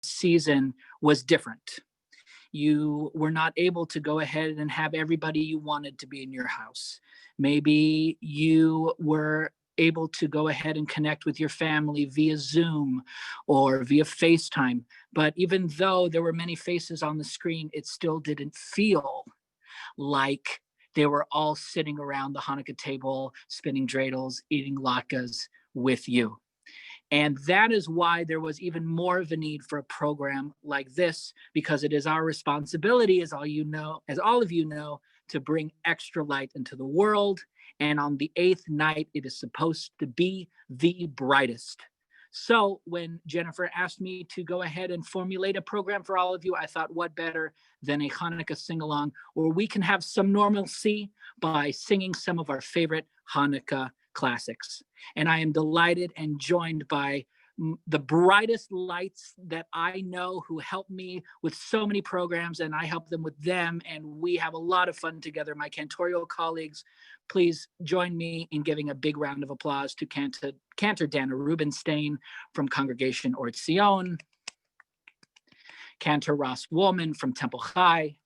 season was different. You were not able to go ahead and have everybody you wanted to be in your house. Maybe you were able to go ahead and connect with your family via Zoom or via FaceTime. But even though there were many faces on the screen, it still didn't feel like they were all sitting around the Hanukkah table, spinning dreidels, eating latkes with you. And that is why there was even more of a need for a program like this, because it is our responsibility, as all of you know, to bring extra light into the world. And on the 8th night, it is supposed to be the brightest. So when Jennifer asked me to go ahead and formulate a program for all of you, I thought, what better than a Hanukkah sing-along where we can have some normalcy by singing some of our favorite Hanukkah classics. And I am delighted and joined by the brightest lights that I know, who help me with so many programs, and I help them with them, and we have a lot of fun together. My cantorial colleagues, please join me in giving a big round of applause to Cantor Dannah Rubenstein from Congregation Or Tzion, Cantor Ross Wolman from Temple Chai.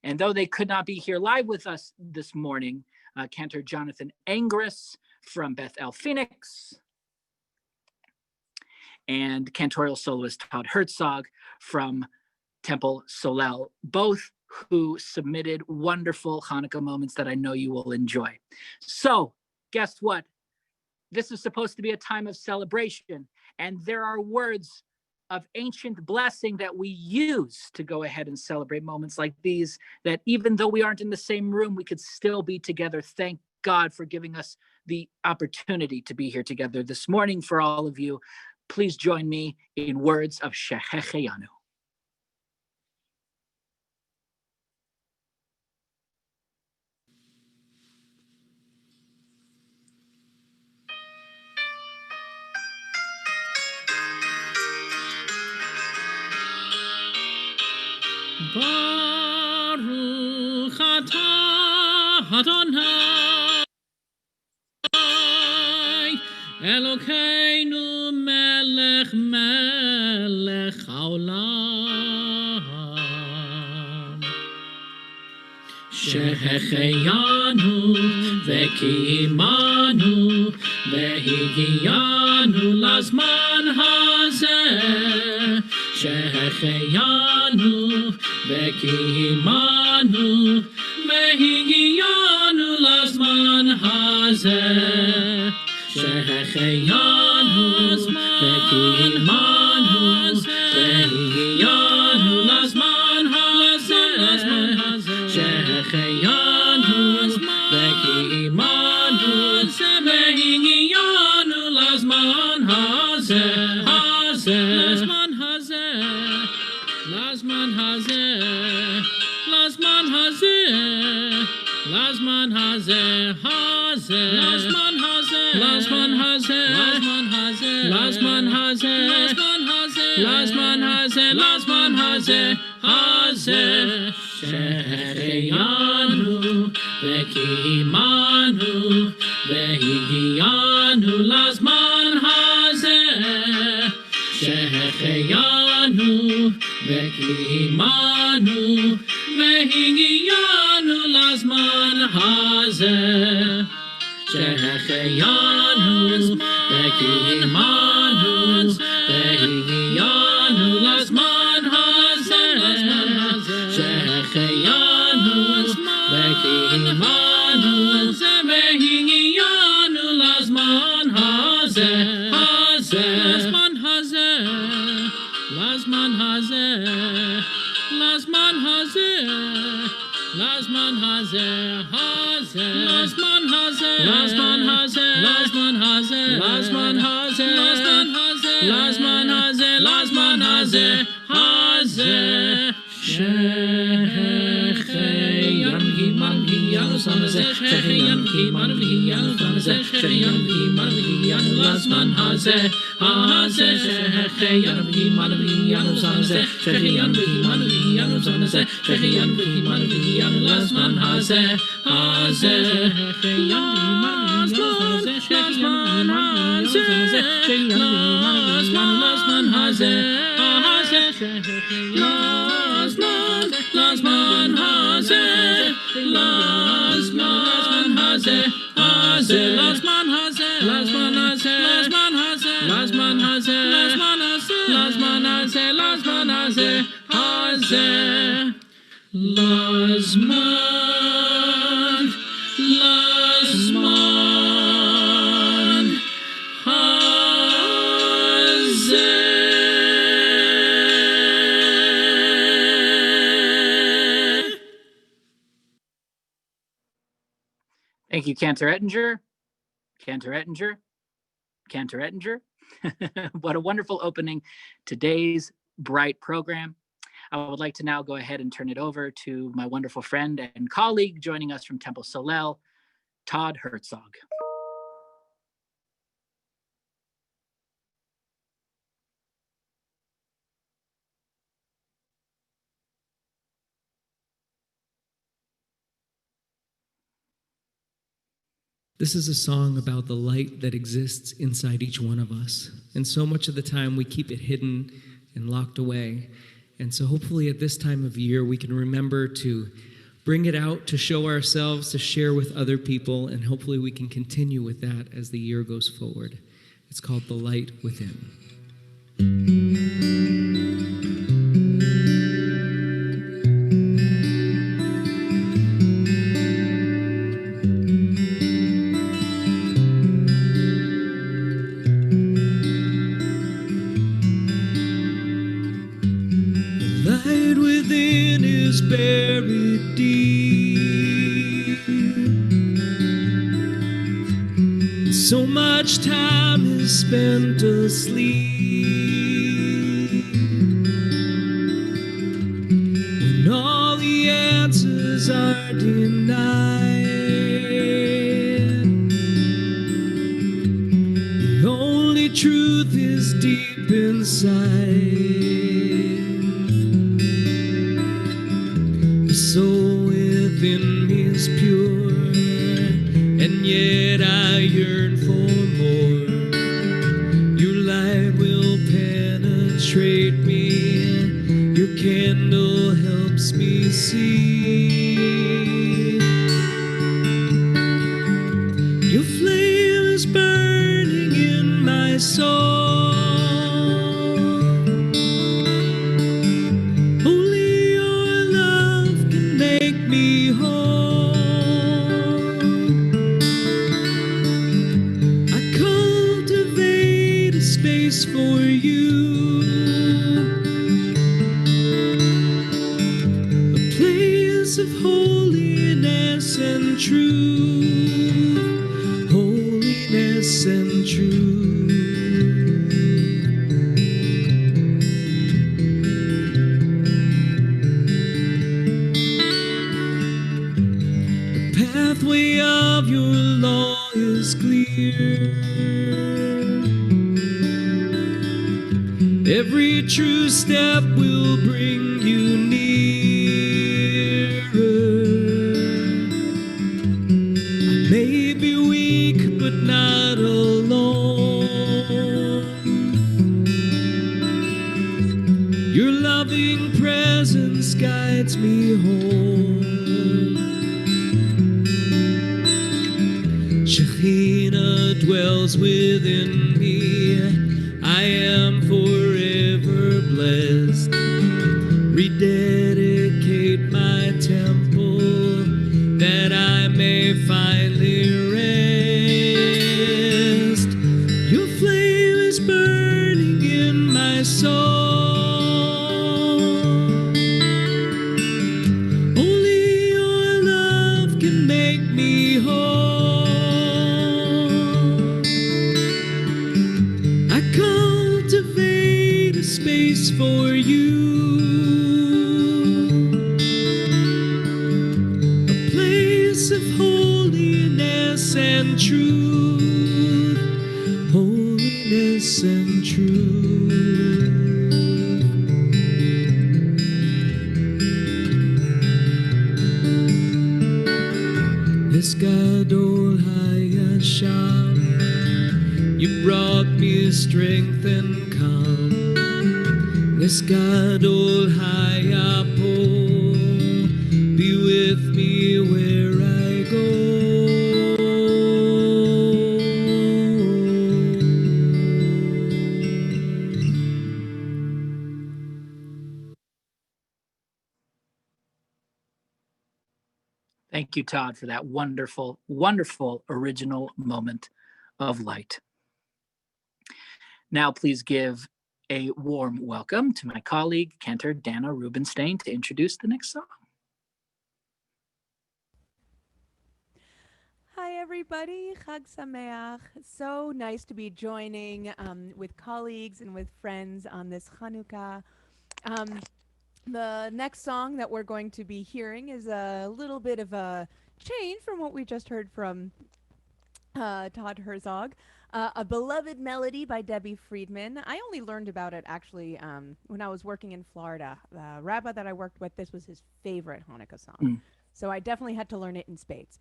And though they could not be here live with us this morning, Cantor Jonathan Angress from Beth Phoenix, and Cantorial Soloist Todd Herzog from Temple Solel, both who submitted wonderful Hanukkah moments that I know you will enjoy. So guess what? This is supposed to be a time of celebration, and there are words of ancient blessing that we use to go ahead and celebrate moments like these, that even though we aren't in the same room, we could still be together. Thank God for giving us the opportunity to be here together this morning. For all of you, please join me in words of Shehecheyanu. Baruch atah Adonai Elokeinu melech haolam Shehecheyanu vekimanu vehigiyanu lazman hazeh Shehecheyanu vekimanu vehigiyanu lazman hazeh Shehecheyanu vekimanu vehigiyanu lazman hazeh Shehecheyanu vekimanu vehigiyanu lazman hazeh lazman hazeh lazman hazeh lazman hazeh lazman hazeh lazman hazeh lazman hazeh lazman hazeh lazman hazeh lazman hazeh hazeh Shehecheyanu vekimanu vehigiyanu lazman hazeh Shehecheyanu vekimanu vehigiyanu lazman hazeh Shehecheyanu vekimanu vehigiyanu lazman hazeh Shehecheyanu vekimanu vehigiyanu lazman hazeh lazman hazeh lazman hazeh lazman hazeh lazman hazeh lazman hazeh lazman hazeh lazman hazeh lazman hazeh lazman hazeh lazman hazeh hazeh Shehecheyanu vekimanu vehigiyanu lazman hazeh Shechianu v'himanu lazman hazeh, hazeh, Shechianu v'himanu zanazeh, Shechianu v'himanu zanazeh, Shechianu v'himanu lazman hazeh, hazeh, Shechianu lazman hazeh, lazman hazeh, hazeh, lazman hazeh, lazman hazeh, hazeh, lazman hazeh, lazman hazeh, lazman hazeh, lazman hazeh, lazman hazeh, lazman hazeh, lazman hazeh, hazeh, lazman, lazman hazeh. Thank you, Cantor Ettinger. Cantor Ettinger. Cantor Ettinger. What a wonderful opening today's bright program. I would like to now go ahead and turn it over to my wonderful friend and colleague joining us from Temple Solel, Todd Herzog. This is a song about the light that exists inside each one of us. And so much of the time we keep it hidden and locked away. And so hopefully at this time of year we can remember to bring it out, to show ourselves, to share with other people, and hopefully we can continue with that as the year goes forward. It's called The Light Within. Buried deep. So much time is spent asleep. When all the answers are denied, the only truth is deep inside. Soul within me is pure, and yet I yearn for more. Your light will penetrate me, your candle helps me see. Your flame is burning in my soul. For you, a place of holiness and truth, holiness and truth. The pathway of your law is clear. Every true step will bring you nearer. I may be weak, but not alone. Your loving presence guides me home. Shekinah dwells within me. I am forever blessed. Rededicate my temple that I may finally rest. Your flame is burning in my soul. Only your love can make me whole. Space for you, a place of holiness and truth. me strength and calm. Nisgadol Hayapo, be with me where I go. Thank you, Todd, for that wonderful, wonderful original moment of light. Now, please give a warm welcome to my colleague, Cantor Dannah Rubenstein, to introduce the next song. Hi, everybody. Chag Sameach. So nice to be joining with colleagues and with friends on this Chanukah. The next song that we're going to be hearing is a little bit of a change from what we just heard from Todd Herzog. A Beloved Melody by Debbie Friedman. I only learned about it actually when I was working in Florida. The rabbi that I worked with, this was his favorite Hanukkah song. So I definitely had to learn it in spades.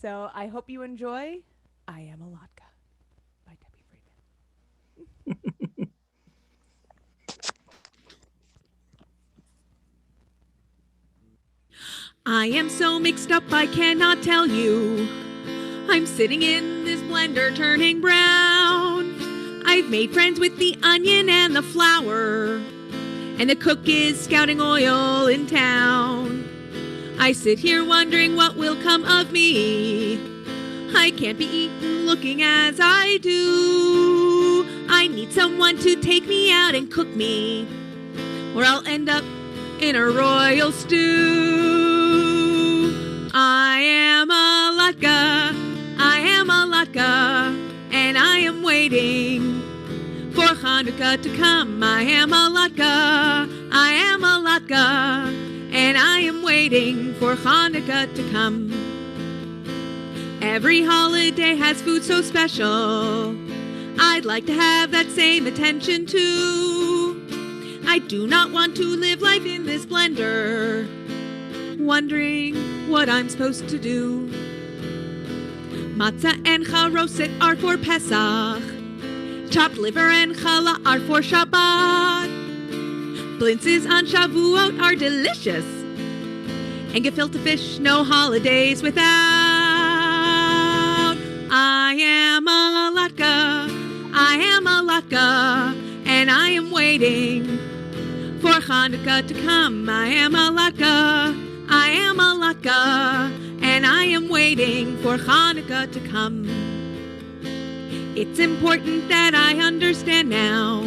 So I hope you enjoy I Am a Latka by Debbie Friedman. I am so mixed up I cannot tell you. I'm sitting in this blender turning brown. I've made friends with the onion and the flour, and the cook is scouting oil in town. I sit here wondering what will come of me. I can't be eaten looking as I do. I need someone to take me out and cook me, or I'll end up in a royal stew. I am a latka, I am a latka, and I am waiting for Chanukah to come. I am a latka, I am a latka, and I am waiting for Chanukah to come. Every holiday has food so special. I'd like to have that same attention too. I do not want to live life in this blender, wondering what I'm supposed to do. Matzah and charoset are for Pesach. Chopped liver and challah are for Shabbat. Blintzes on Shavuot are delicious, and gefilte fish no holidays without. I am a latka, I am a latka, and I am waiting for Chanukah to come. I am a latka, I am a latka, and I am waiting for Chanukah to come. It's important that I understand now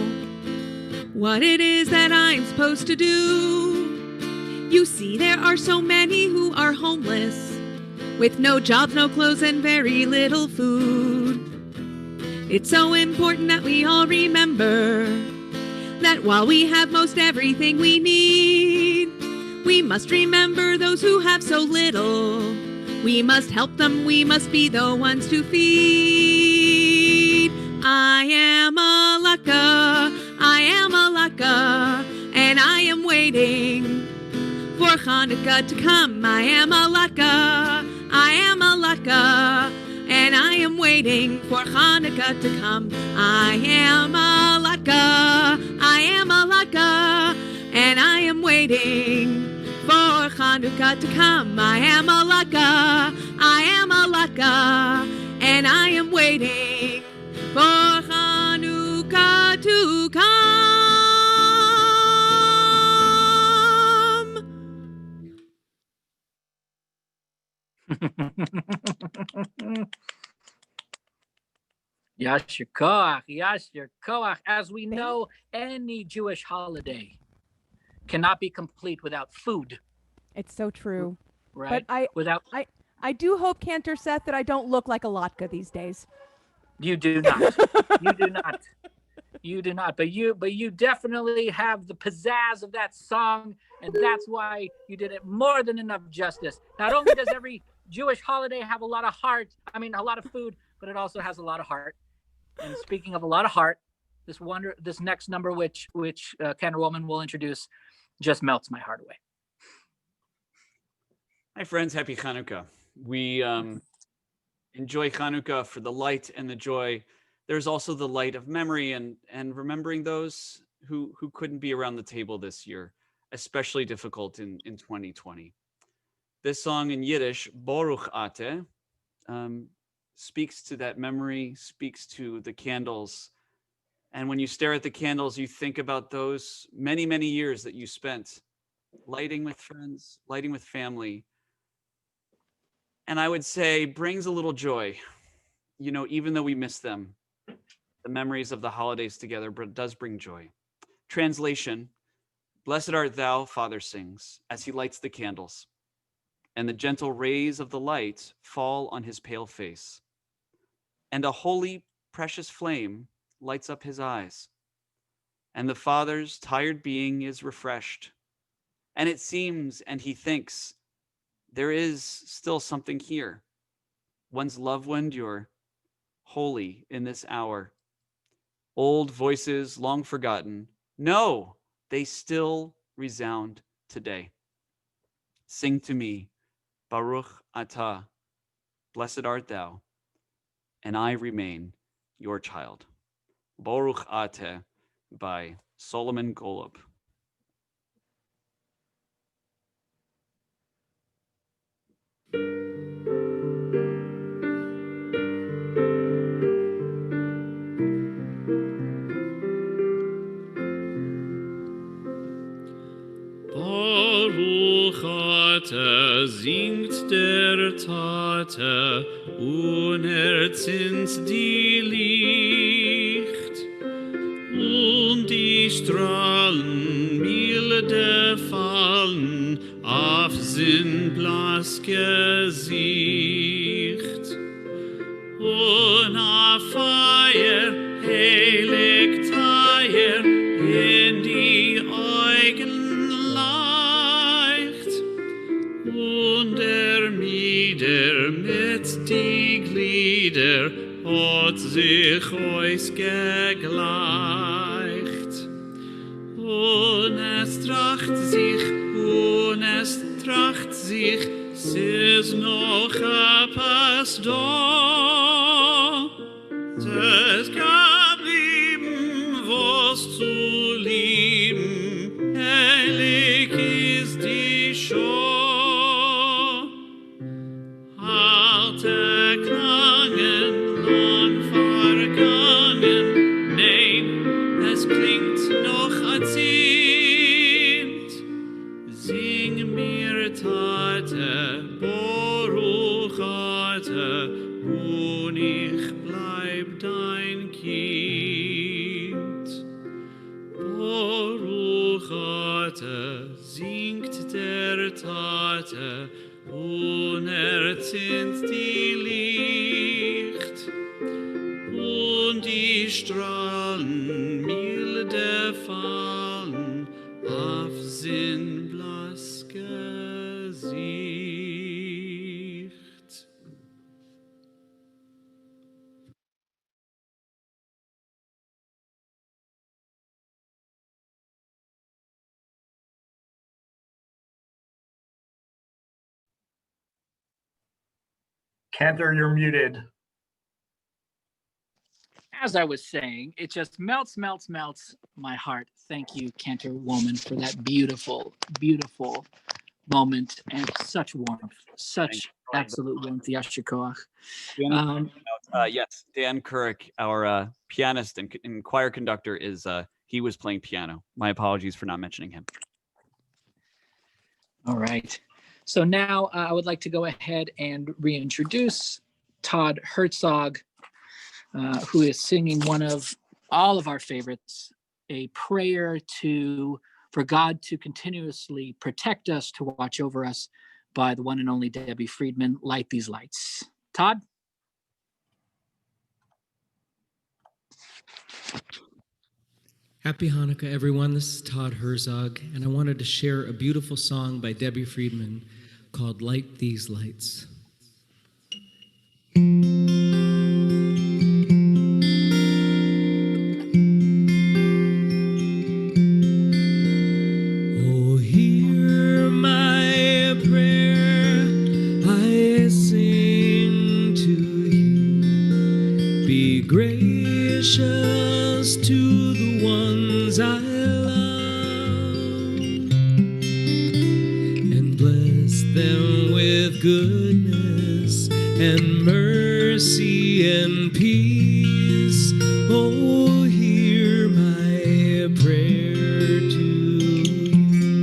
what it is that I'm supposed to do. You see, there are so many who are homeless, with no jobs, no clothes, and very little food. It's so important that we all remember that while we have most everything we need, we must remember those who have so little. We must help them, we must be the ones to feed. I am a latka, I am a latka, and I am waiting for Chanukah to come. I am a latka, I am a latka, and I am waiting for Chanukah to come. I am a latka, I am a latka, and I am waiting for Chanukah to come. I am a latka, I am a latka, and I am waiting for Chanukah to come. Yasher koach, yasher koach. As we know, any Jewish holiday cannot be complete without food. It's so true. Right? But I do hope, Cantor Seth, that I don't look like a latka these days. You do not. You do not. You do not. But you definitely have the pizzazz of that song, and that's why you did it more than enough justice. Not only does every Jewish holiday have a lot of heart, a lot of food, but it also has a lot of heart. And speaking of a lot of heart, this next number, which Cantor Wolman will introduce, just melts my heart away. Hi, friends. Happy Chanukah. We enjoy Chanukah for the light and the joy there's also the light of memory and remembering those who couldn't be around the table this year, especially difficult in 2020. This song in Yiddish, Baruch Ate, speaks to that memory, speaks to the candles. And when you stare at the candles, you think about those many, many years that you spent lighting with friends, lighting with family. And I would say brings a little joy. You know, even though we miss them, the memories of the holidays together does bring joy. Translation, blessed art thou, Father sings, as he lights the candles, and the gentle rays of the light fall on his pale face. And a holy, precious flame lights up his eyes. And the Father's tired being is refreshed. And it seems, and he thinks, there is still something here. One's love will endure, holy in this hour. Old voices long forgotten, no, they still resound today. Sing to me, Baruch Atah, blessed art thou, and I remain your child. Baruch Ateh by Solomon Golub. Baruch Ate singt der Tate, unerzint die Licht, und die Strahlen milde fallen auf sein blass Gesicht. Und auf Feier, heilig Teier, in die Augen leicht, und Mieder mit die Glieder hat sich ausgegleicht. Und es tracht sich, es ist noch etwas da. Es ist geblieben, was zu lieben, heilig ist die Schau. Alte Klangen, lang vergangen, nein, es klingt noch erzählt. Sing mir Tate, Baruch Ate, und ich bleib dein Kind. Baruch Ate, singt der Tate, unerzint die Licht, und die Strahlen milde fallen auf sein blass Gesicht. Cantor, you're muted. As I was saying, it just melts my heart. Thank you, Cantor Wolman, for that beautiful, beautiful moment and such warmth, such absolute warmth. Yasher koach. Yes, Dan Kurek, our pianist and choir conductor, is he was playing piano. My apologies for not mentioning him. All right. So now I would like to go ahead and reintroduce Todd Herzog, who is singing one of all of our favorites, a prayer for God to continuously protect us, to watch over us, by the one and only Debbie Friedman, Light These Lights. Todd? Happy Hanukkah, everyone. This is Todd Herzog, and I wanted to share a beautiful song by Debbie Friedman called Light These Lights. Oh, hear my prayer, I sing to you. Be great with goodness and mercy and peace. Oh, hear my prayer to you.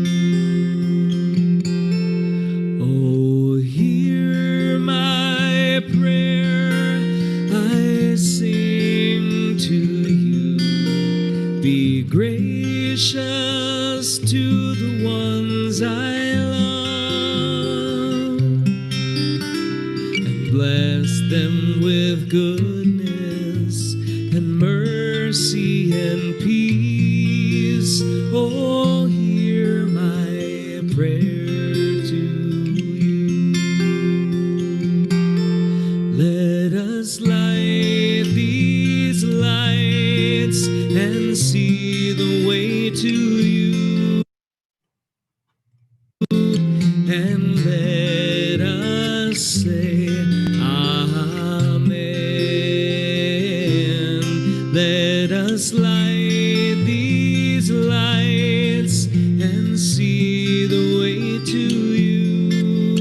Oh, hear my prayer, I sing to you. Be gracious to the ones I love, and bless them with goodness and mercy and peace. Oh, hear my prayer to you. Let us light these lights and see the way to you, and let us say Amen. Let us light these lights and see the way to you,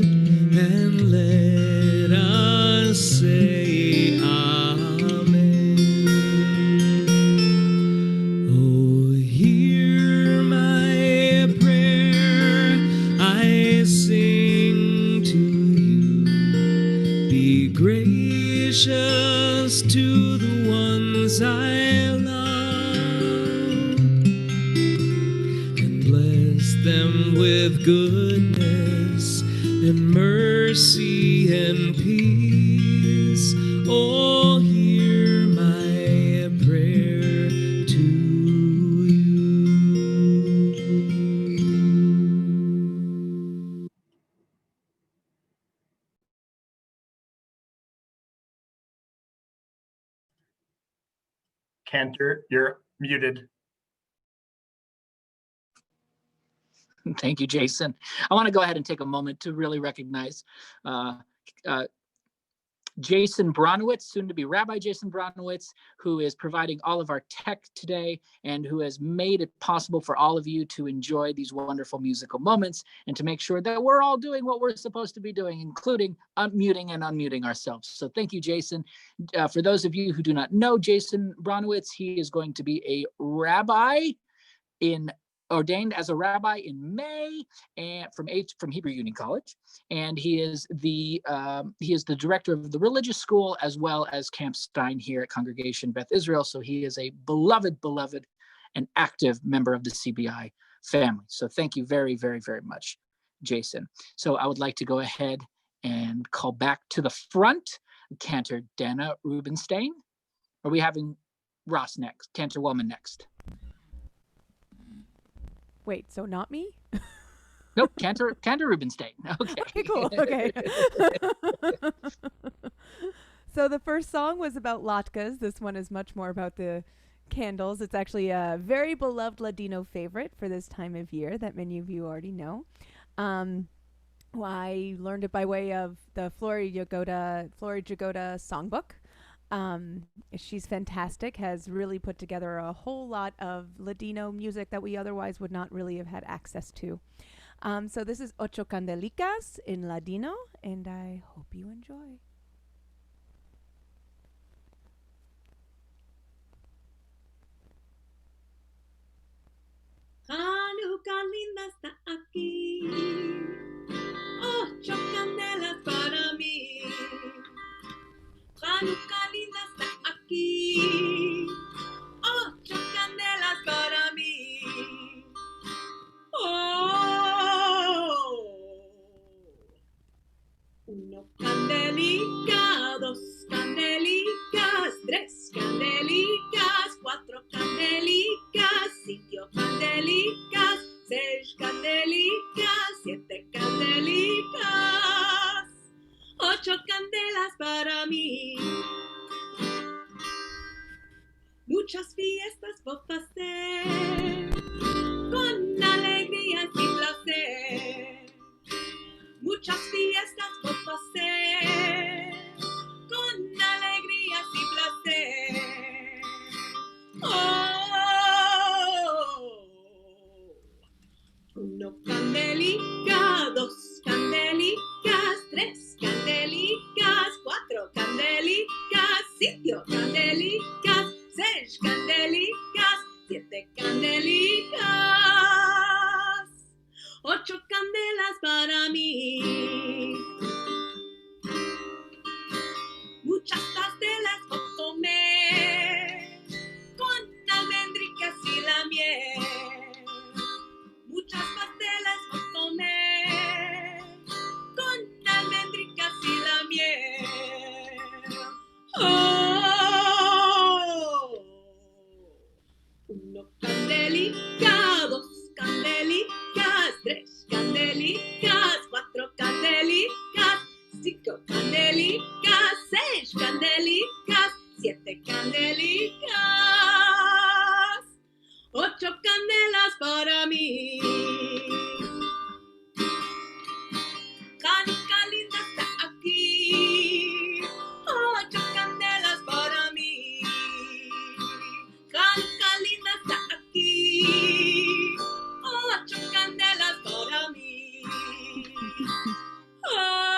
and let us say Amen. Oh, hear my prayer, I sing to you. Be gracious to the ones I love, and bless them with goodness and mercy and peace. Oh, hear my prayer to you. Cantor, you're muted. Thank you, Jason. I want to go ahead and take a moment to really recognize Jason Bronowitz, soon to be Rabbi Jason Bronowitz, who is providing all of our tech today and who has made it possible for all of you to enjoy these wonderful musical moments and to make sure that we're all doing what we're supposed to be doing, including unmuting and unmuting ourselves. So thank you, Jason. For those of you who do not know Jason Bronowitz, he is going to be a rabbi ordained as a rabbi in May, and from Hebrew Union College, and he is the director of the religious school as well as Camp Stein here at Congregation Beth Israel. So he is a beloved and active member of the CBI family. So thank you very, very, very much, Jason. So I would like to go ahead and call back to the front, Cantor Dannah Rubenstein. Are we having Ross next? Cantor Wolman next? Wait, so not me? Nope, Cantor Rubenstein. Okay. Okay, cool. Okay. So the first song was about latkes. This one is much more about the candles. It's actually a very beloved Ladino favorite for this time of year that many of you already know. I learned it by way of the Flori Jagoda songbook. She's fantastic, has really put together a whole lot of Ladino music that we otherwise would not really have had access to. So this is Ocho Candelicas in Ladino, and I hope you enjoy. Hanukkah linda está aquí, ocho candelas para mí. Hanukkah linda está aquí, ocho candelas para mí. Oh, uno candelica, dos candelicas, tres candelicas, cuatro candelicas, cinco candelicas, seis candelicas, siete candelicas, ocho candelas para mí. Muchas fiestas por hacer, con alegría y placer. Muchas fiestas por hacer, con alegría y placer. Oh, uno candelica, dos candelicas, tres candelicas, 4 candelicas, 5 candelicas, 6 candelicas, 7 candelicas, 8 candelas para mí. Hanukkah linda está aquí, 8 candelas para mí. Hanukkah linda está aquí, 8 candelas para mí. Oh.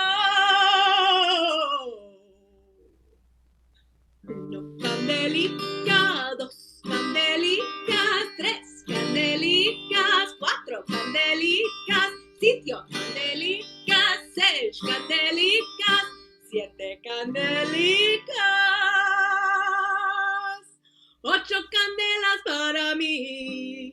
1 candelica, 2 candelicas, 3 candelicas, 4 candelicas, 5 candelicas, 6 candelicas, 7 candelicas, 8 candelas para mí.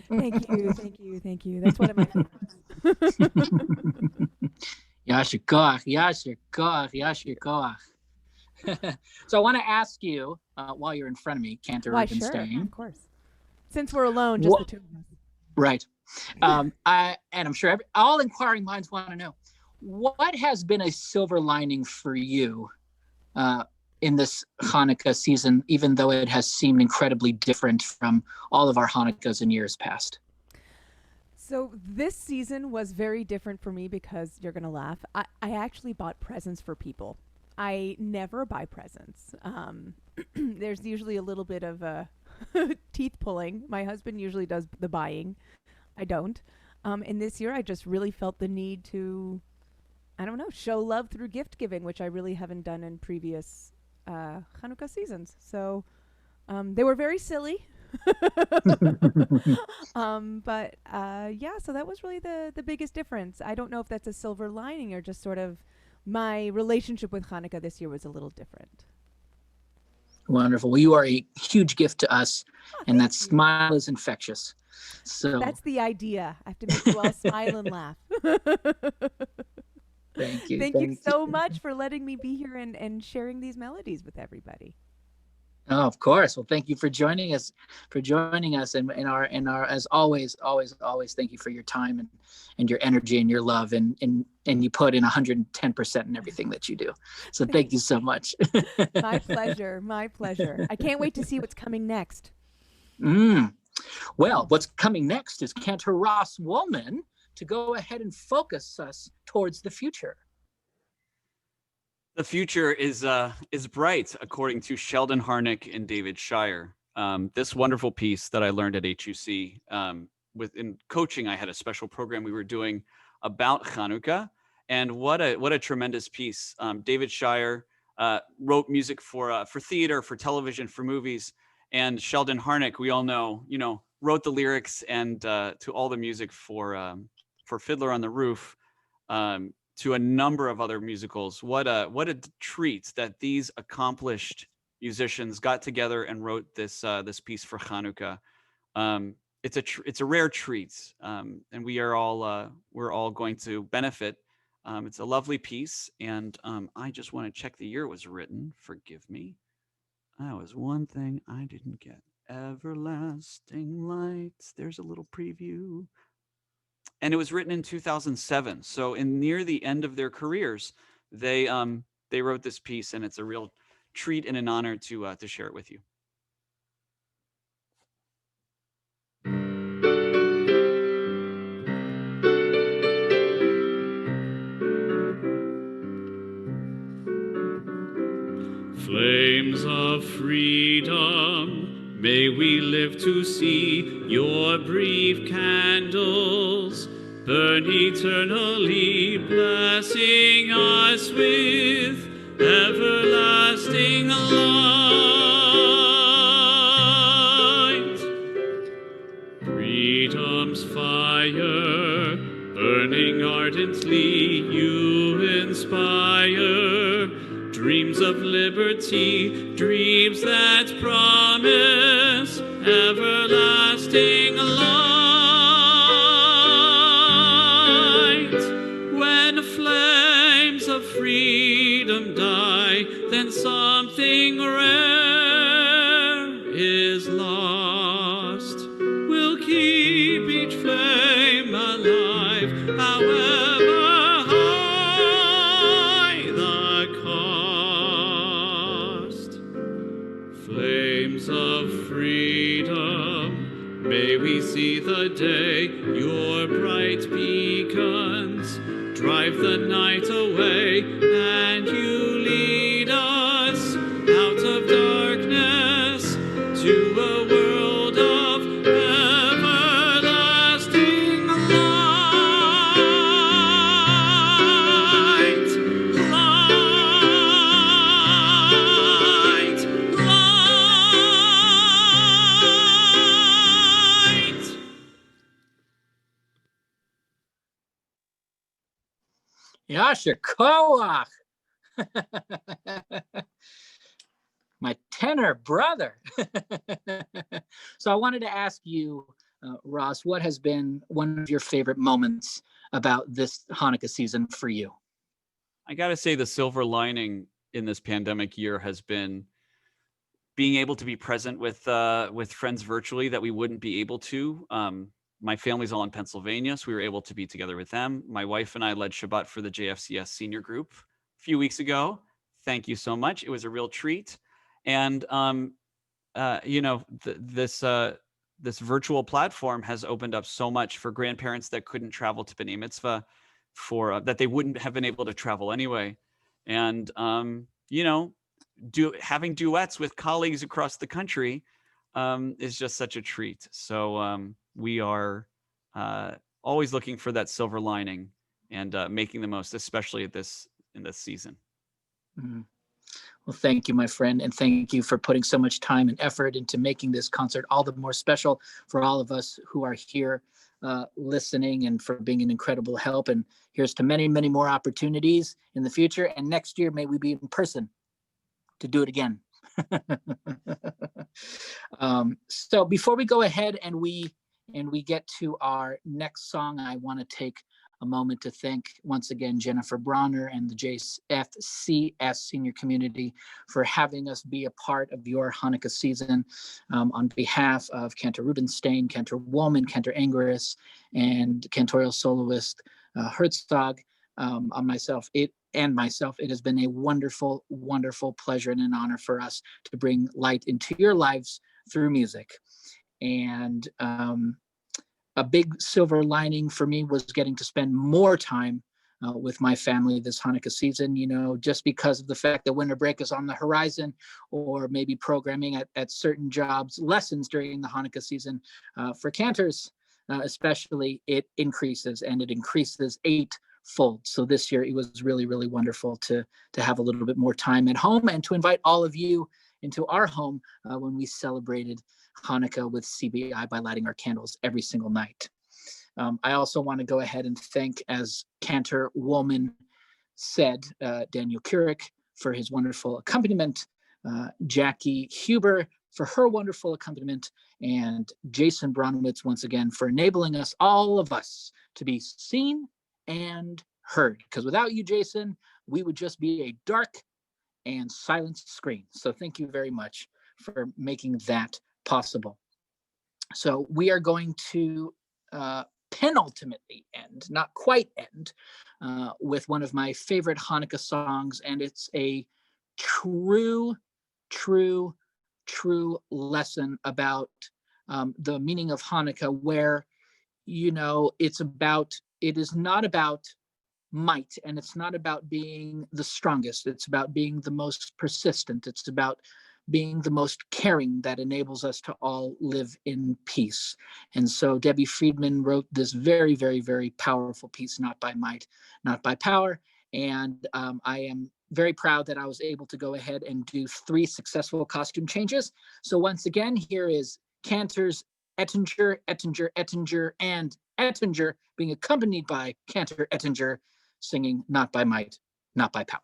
Thank you. That's one of my favorites. Yasher koach, yasher koach, yasher koach. So I want to ask you, while you're in front of me, Cantor Why, Rubenstein. sure, of course. Since we're alone, just the two of us. Right. And I'm sure all inquiring minds want to know, what has been a silver lining for you in this Hanukkah season, even though it has seemed incredibly different from all of our Hanukkahs in years past? So this season was very different for me because you're going to laugh. I actually bought presents for people. I never buy presents. There's usually a little bit of teeth pulling. My husband usually does the buying. I don't. And this year I just really felt the need to, I don't know, show love through gift giving, which I really haven't done in previous Hanukkah seasons. So they were very silly. But yeah, so that was really the biggest difference. I don't know if that's a silver lining or just sort of my relationship with Hanukkah this year was a little different. Wonderful. Well, you are a huge gift to us, and that smile is infectious. So that's the idea. I have to make you all smile and laugh. Thank you. Thank you so much for letting me be here and sharing these melodies with everybody. Oh, of course. Well, thank you for joining us, and as always, thank you for your time and your energy and your love and you put in 110% in everything that you do. So thank you so much. My pleasure. I can't wait to see what's coming next. Well, what's coming next is Cantor Ross Wolman to go ahead and focus us towards the future. The future is bright, according to Sheldon Harnick and David Shire. This wonderful piece that I learned at HUC, in coaching, I had a special program we were doing about Chanukah, and what a tremendous piece. David Shire wrote music for theater, for television, for movies, and Sheldon Harnick, we all know, wrote the lyrics and to all the music for Fiddler on the Roof. To a number of other musicals. What a treat that these accomplished musicians got together and wrote this piece for Chanukah. It's a rare treat, and we're all going to benefit. It's a lovely piece, and I just want to check the year it was written. Forgive me. That was one thing I didn't get. Everlasting Lights. There's a little preview. And it was written in 2007. So near the end of their careers, they wrote this piece, and it's a real treat and an honor to share it with you. Flames of freedom, may we live to see your brief candles burn eternally, blessing us with everlasting light. Freedom's fire, burning ardently, you inspire dreams of liberty, dreams that promise everlasting light. When flames of freedom die, then something rare is lost. We'll keep each flame alive, however high the cost. Flames of freedom, may we see the day, your bright beacons drive the night away, and you lead us out of darkness to a world of everlasting light. Light, light. Yasher Koach. My tenor brother. So I wanted to ask you, Ross, what has been one of your favorite moments about this Hanukkah season for you? I got to say the silver lining in this pandemic year has been being able to be present with friends virtually that we wouldn't be able to. My family's all in Pennsylvania, so we were able to be together with them. My wife and I led Shabbat for the JFCS senior group a few weeks ago. Thank you so much. It was a real treat. And, this virtual platform has opened up so much for grandparents that couldn't travel to B'nai Mitzvah, for that they wouldn't have been able to travel anyway. And, having duets with colleagues across the country is just such a treat. So we are always looking for that silver lining and making the most, especially in this season. Mm-hmm. Well, thank you, my friend, and thank you for putting so much time and effort into making this concert all the more special for all of us who are here listening, and for being an incredible help. And here's to many, many more opportunities in the future. And next year, may we be in person to do it again. So before we go ahead and we get to our next song, I want to take a moment to thank once again Jennifer Bronner and the JFCS senior community for having us be a part of your Hanukkah season. On behalf of Cantor Rubenstein, Cantor Wolman, Cantor Angress, and Cantorial Soloist Herzog, on myself, it has been a wonderful, wonderful pleasure and an honor for us to bring light into your lives through music. And a big silver lining for me was getting to spend more time with my family this Hanukkah season, just because of the fact that winter break is on the horizon, or maybe programming at certain jobs, lessons during the Hanukkah season. For Cantors, especially, it increases, and it increases eightfold. So this year it was really, really wonderful to have a little bit more time at home, and to invite all of you into our home when we celebrated Hanukkah with CBI by lighting our candles every single night. I also want to go ahead and thank, as Cantor Wolman said, Daniel Keurig for his wonderful accompaniment, Jackie Huber for her wonderful accompaniment, and Jason Bronowitz once again for enabling us, all of us, to be seen and heard. Because without you, Jason, we would just be a dark and silent screen. So thank you very much for making that possible. So we are going to penultimately end, not quite end, with one of my favorite Hanukkah songs, and it's a true lesson about the meaning of Hanukkah, where it is not about might, and it's not about being the strongest. It's about being the most persistent. It's about being the most caring, that enables us to all live in peace. And so Debbie Friedman wrote this very, very, very powerful piece, Not by Might, Not by Power. And I am very proud that I was able to go ahead and do 3 successful costume changes. So once again, here is Cantor's Ettinger, Ettinger, Ettinger, and Ettinger being accompanied by Cantor Ettinger singing Not by Might, Not by Power.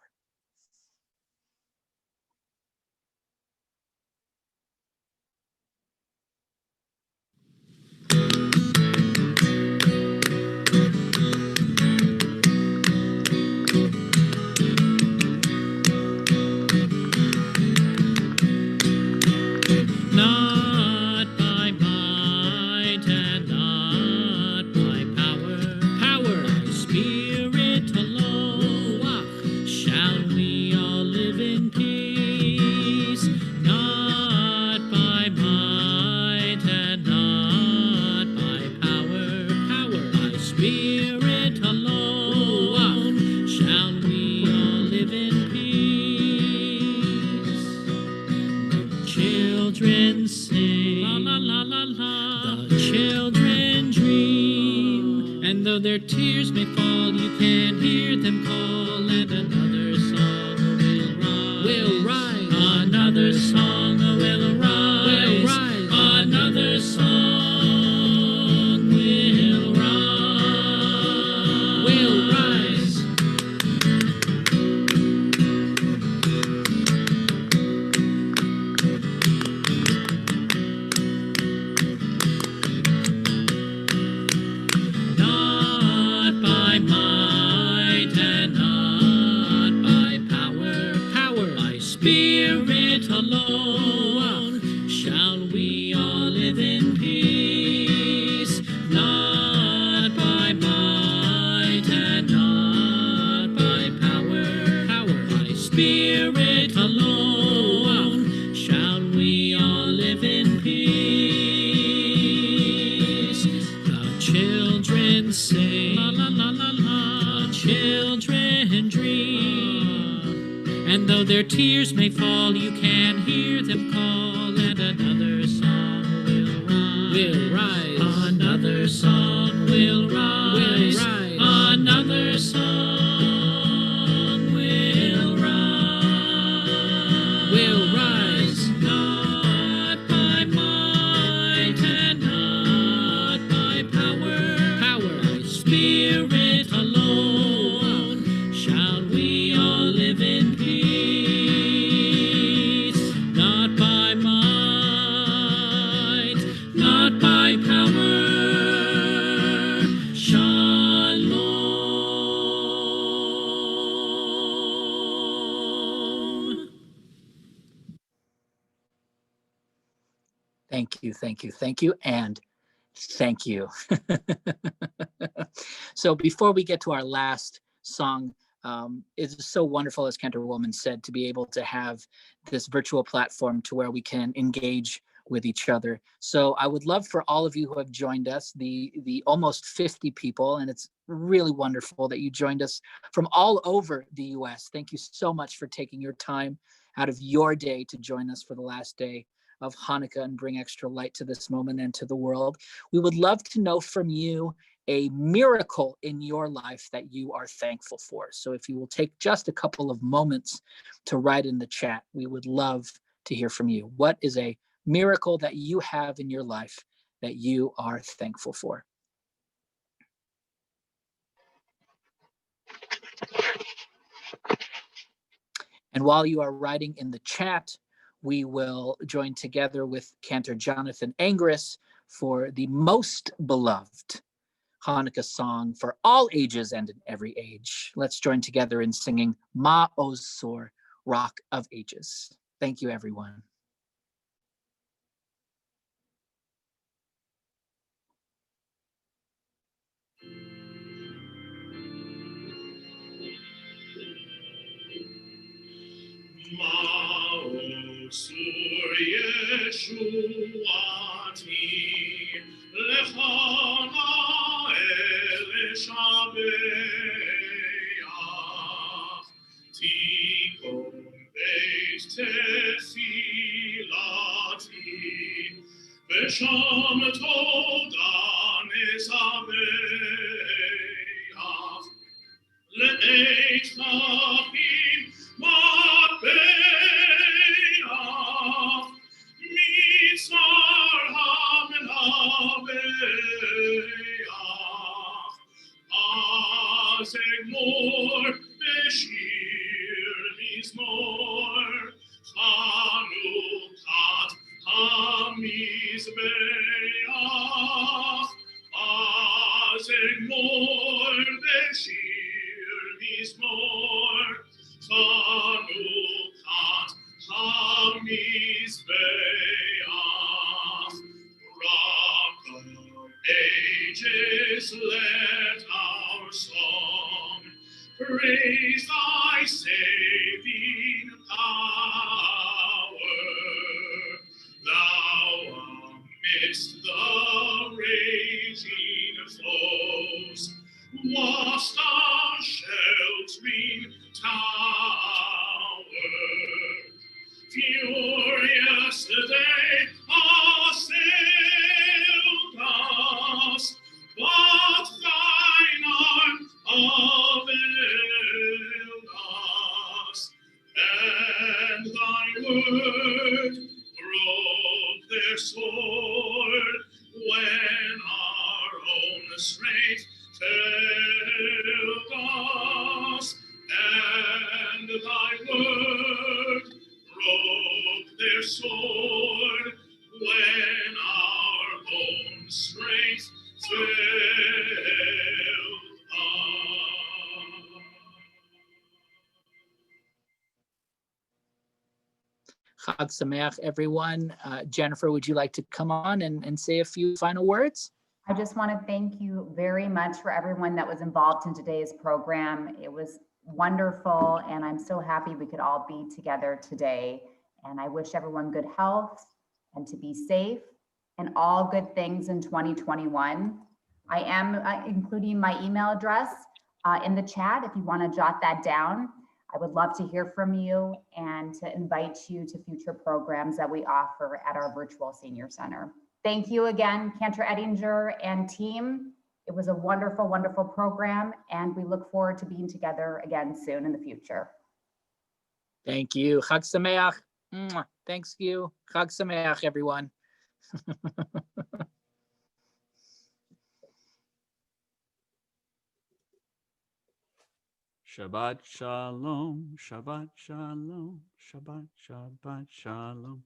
though their tears may fall, you can hear them call, and another song will rise. Another song will rise. Another song will rise. Not by might and not by power, by Spirit alone, shall we all live in peace. Not by might and not by power, by Spirit alone, shall we all live in peace. The children sing, la la la la la. The children dream, and though their tears may fall, you can hear them call, and another song will rise. Another song will rise. Another song will rise. Not by might and not by power, by Spirit alone, shall we all live in peace. Not by might, not by power. Shalom. Thank you, thank you, thank you, and thank you. So before we get to our last song, it's so wonderful, as Cantor Wolman said, to be able to have this virtual platform to where we can engage with each other. So I would love for all of you who have joined us, the almost 50 people, and it's really wonderful that you joined us from all over the US. Thank you so much for taking your time out of your day to join us for the last day of Hanukkah and bring extra light to this moment and to the world. We would love to know from you a miracle in your life that you are thankful for. So if you will take just a couple of moments to write in the chat, we would love to hear from you. What is a miracle that you have in your life that you are thankful for? And while you are writing in the chat, we will join together with Cantor Jonathan Angress for the most beloved Hanukkah song for all ages and in every age. Let's join together in singing Ma Oz Sor, Rock of Ages. Thank you, everyone. Ma Oz Sor Yeshuati Lechana El Shabeach Tikkun Beit Tefilati V'sham Toda Nesabeach Le'eit Chapim Matbeach Mitzar HaMelabeach Azegmor Beshir Mizmor Chanukah HaMizbeach Azegmor Beshir Mizmor Chanukah HaMizbeach Rock of Ages, let our song praise thy saving power. Thou amidst the raging foes wast a sheltering tower. Furious they assailed us, but thy Chag Sameach, everyone. Jennifer, would you like to come on and say a few final words? I just want to thank you very much for everyone that was involved in today's program. It was wonderful, and I'm so happy we could all be together today. And I wish everyone good health and to be safe and all good things in 2021. I am including my email address in the chat if you want to jot that down. I would love to hear from you and to invite you to future programs that we offer at our Virtual Senior Center. Thank you again, Cantor Ettinger and team. It was a wonderful, wonderful program, and we look forward to being together again soon in the future. Thank you. Chag Sameach. Mwah. Thanks you. Chag Sameach, everyone. Shabbat shalom, Shabbat shalom, Shabbat, Shabbat shalom.